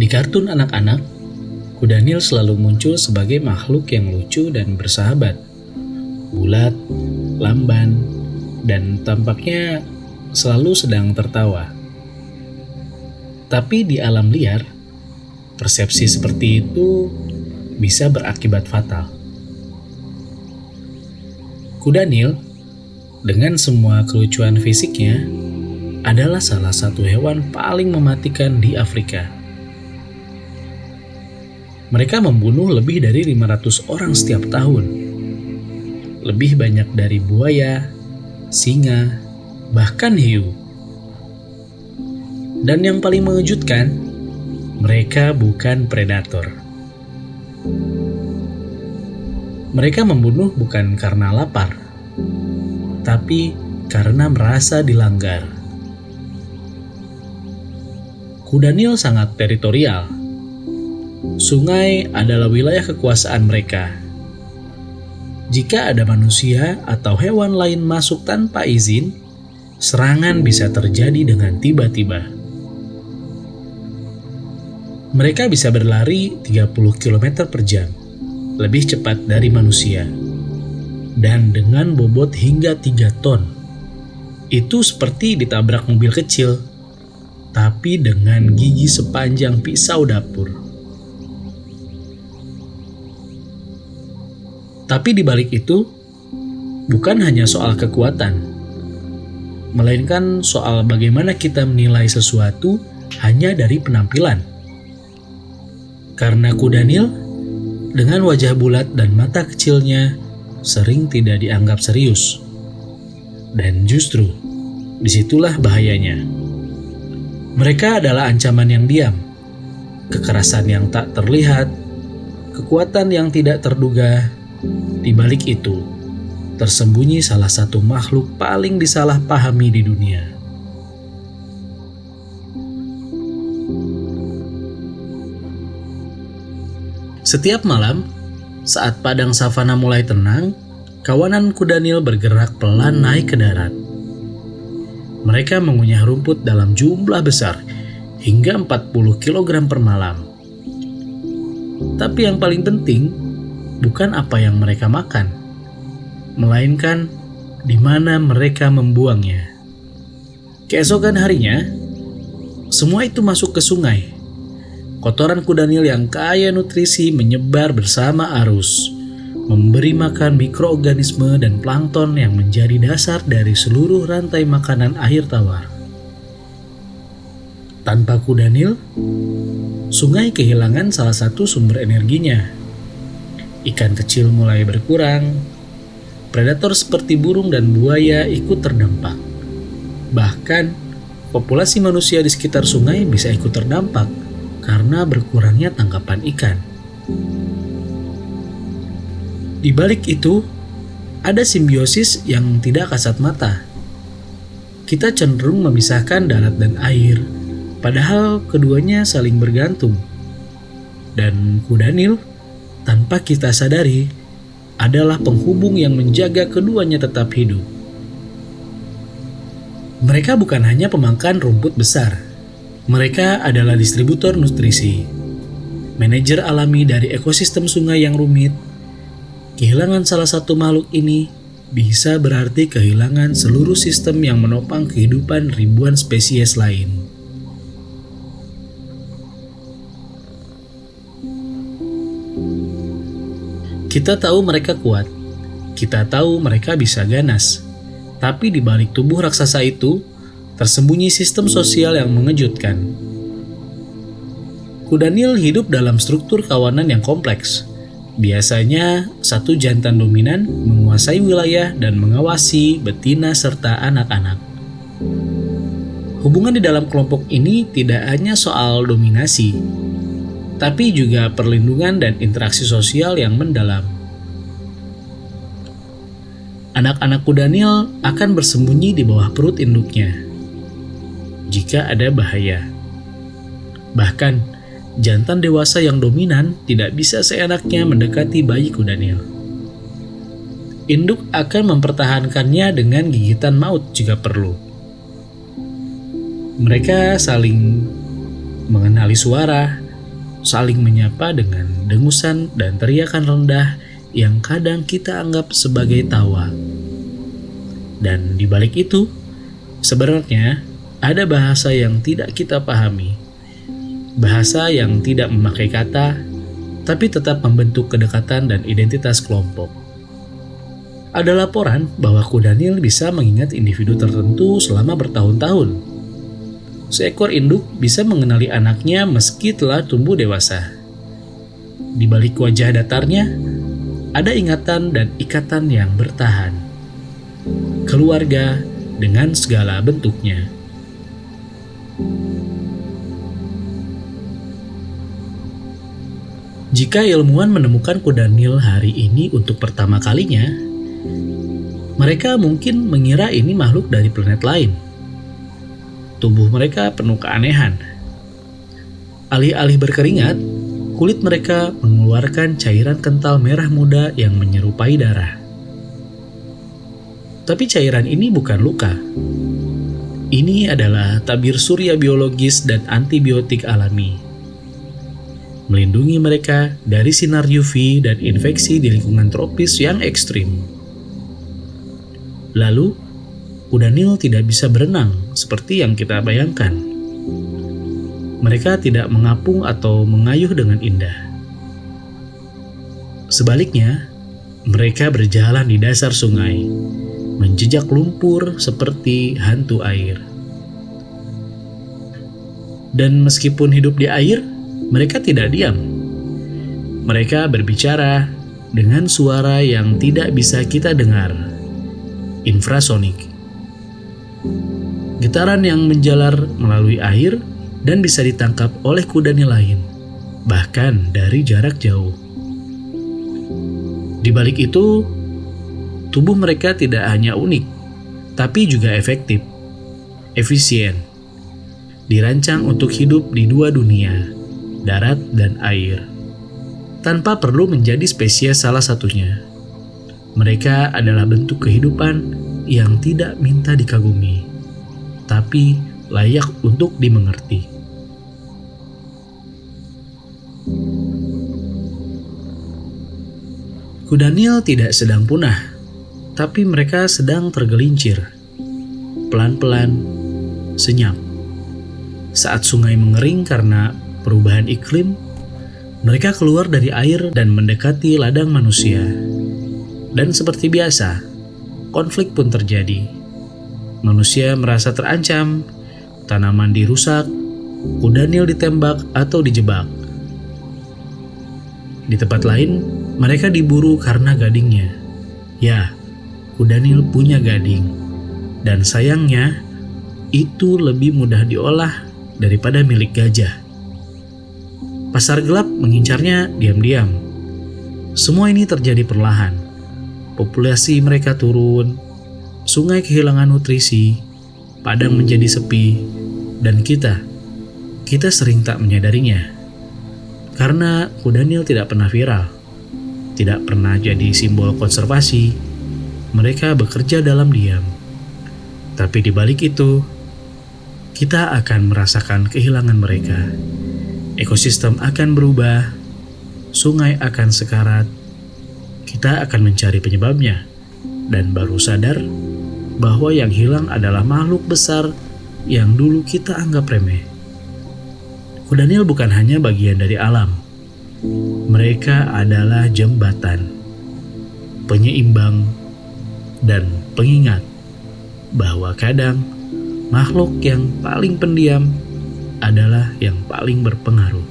Di kartun anak-anak, kuda Nil selalu muncul sebagai makhluk yang lucu dan bersahabat. Bulat, lamban, dan tampaknya selalu sedang tertawa. Tapi di alam liar, persepsi seperti itu bisa berakibat fatal. Kuda Nil, dengan semua kelucuan fisiknya, adalah salah satu hewan paling mematikan di Afrika. Mereka membunuh lebih dari 500 orang setiap tahun. Lebih banyak dari buaya, singa, bahkan hiu. Dan yang paling mengejutkan, mereka bukan predator. Mereka membunuh bukan karena lapar, tapi karena merasa dilanggar. Kuda Nil sangat teritorial. Sungai adalah wilayah kekuasaan mereka. Jika ada manusia atau hewan lain masuk tanpa izin, serangan bisa terjadi dengan tiba-tiba. Mereka bisa berlari 30 km per jam, lebih cepat dari manusia. Dan dengan bobot hingga 3 ton. Itu seperti ditabrak mobil kecil, tapi dengan gigi sepanjang pisau dapur. Tapi di balik itu, bukan hanya soal kekuatan, melainkan soal bagaimana kita menilai sesuatu hanya dari penampilan. Karena kuda Nil, dengan wajah bulat dan mata kecilnya, sering tidak dianggap serius. Dan justru, disitulah bahayanya. Mereka adalah ancaman yang diam, kekerasan yang tak terlihat, kekuatan yang tidak terduga. Di balik itu, tersembunyi salah satu makhluk paling disalahpahami di dunia. Setiap malam, saat padang savana mulai tenang, kawanan kuda Nil bergerak pelan naik ke darat. Mereka mengunyah rumput dalam jumlah besar, hingga 40 kg per malam. Tapi yang paling penting, bukan apa yang mereka makan, melainkan di mana mereka membuangnya. Keesokan harinya, semua itu masuk ke sungai. Kotoran kuda Nil yang kaya nutrisi menyebar bersama arus, memberi makan mikroorganisme dan plankton yang menjadi dasar dari seluruh rantai makanan air tawar. Tanpa kuda Nil, sungai kehilangan salah satu sumber energinya. Ikan kecil mulai berkurang, predator seperti burung dan buaya ikut terdampak. Bahkan, populasi manusia di sekitar sungai bisa ikut terdampak karena berkurangnya tangkapan ikan. Di balik itu, ada simbiosis yang tidak kasat mata. Kita cenderung memisahkan darat dan air, padahal keduanya saling bergantung. Dan kuda Nil, tanpa kita sadari, adalah penghubung yang menjaga keduanya tetap hidup. Mereka bukan hanya pemakan rumput besar. Mereka adalah distributor nutrisi, manajer alami dari ekosistem sungai yang rumit. Kehilangan salah satu makhluk ini bisa berarti kehilangan seluruh sistem yang menopang kehidupan ribuan spesies lain. Kita tahu mereka kuat, kita tahu mereka bisa ganas, tapi di balik tubuh raksasa itu tersembunyi sistem sosial yang mengejutkan. Kuda Nil hidup dalam struktur kawanan yang kompleks. Biasanya, satu jantan dominan menguasai wilayah dan mengawasi betina serta anak-anak. Hubungan di dalam kelompok ini tidak hanya soal dominasi, tapi juga perlindungan dan interaksi sosial yang mendalam. Anak-anak kuda Nil akan bersembunyi di bawah perut induknya jika ada bahaya. Bahkan, jantan dewasa yang dominan tidak bisa seenaknya mendekati bayi kuda Nil. Induk akan mempertahankannya dengan gigitan maut jika perlu. Mereka saling mengenali suara, saling menyapa dengan dengusan dan teriakan rendah yang kadang kita anggap sebagai tawa. Dan di balik itu, sebenarnya ada bahasa yang tidak kita pahami. Bahasa yang tidak memakai kata, tapi tetap membentuk kedekatan dan identitas kelompok. Ada laporan bahwa kuda Nil bisa mengingat individu tertentu selama bertahun-tahun. Seekor induk bisa mengenali anaknya meski telah tumbuh dewasa. Di balik wajah datarnya, ada ingatan dan ikatan yang bertahan. Keluarga dengan segala bentuknya. Jika ilmuwan menemukan kuda Nil hari ini untuk pertama kalinya, mereka mungkin mengira ini makhluk dari planet lain. Tubuh mereka penuh keanehan. Alih-alih berkeringat, kulit mereka mengeluarkan cairan kental merah muda yang menyerupai darah. Tapi cairan ini bukan luka. Ini adalah tabir surya biologis dan antibiotik alami. Melindungi mereka dari sinar UV dan infeksi di lingkungan tropis yang ekstrim. Lalu, kuda Nil tidak bisa berenang seperti yang kita bayangkan. Mereka tidak mengapung atau mengayuh dengan indah. Sebaliknya, mereka berjalan di dasar sungai, menjejak lumpur seperti hantu air. Dan meskipun hidup di air, mereka tidak diam. Mereka berbicara dengan suara yang tidak bisa kita dengar, infrasonik. Getaran yang menjalar melalui air dan bisa ditangkap oleh kuda Nil lain, bahkan dari jarak jauh. Di balik itu, tubuh mereka tidak hanya unik, tapi juga efektif, efisien, dirancang untuk hidup di dua dunia, darat dan air, tanpa perlu menjadi spesies salah satunya. Mereka adalah bentuk kehidupan yang tidak minta dikagumi, tapi layak untuk dimengerti. Kuda Nil tidak sedang punah, tapi mereka sedang tergelincir, pelan-pelan, senyap. Saat sungai mengering karena perubahan iklim, mereka keluar dari air dan mendekati ladang manusia. Dan seperti biasa, konflik pun terjadi. Manusia merasa terancam, tanaman dirusak, kuda Nil ditembak atau dijebak. Di tempat lain, mereka diburu karena gadingnya. Ya, kuda Nil punya gading. Dan sayangnya, itu lebih mudah diolah daripada milik gajah. Pasar gelap mengincarnya diam-diam. Semua ini terjadi perlahan. Populasi mereka turun, sungai kehilangan nutrisi, padang menjadi sepi, dan kita sering tak menyadarinya. Karena kuda Nil tidak pernah viral, tidak pernah jadi simbol konservasi, mereka bekerja dalam diam. Tapi di balik itu, kita akan merasakan kehilangan mereka. Ekosistem akan berubah, sungai akan sekarat, kita akan mencari penyebabnya, dan baru sadar bahwa yang hilang adalah makhluk besar yang dulu kita anggap remeh. Kuda Nil bukan hanya bagian dari alam, mereka adalah jembatan, penyeimbang, dan pengingat bahwa kadang makhluk yang paling pendiam adalah yang paling berpengaruh.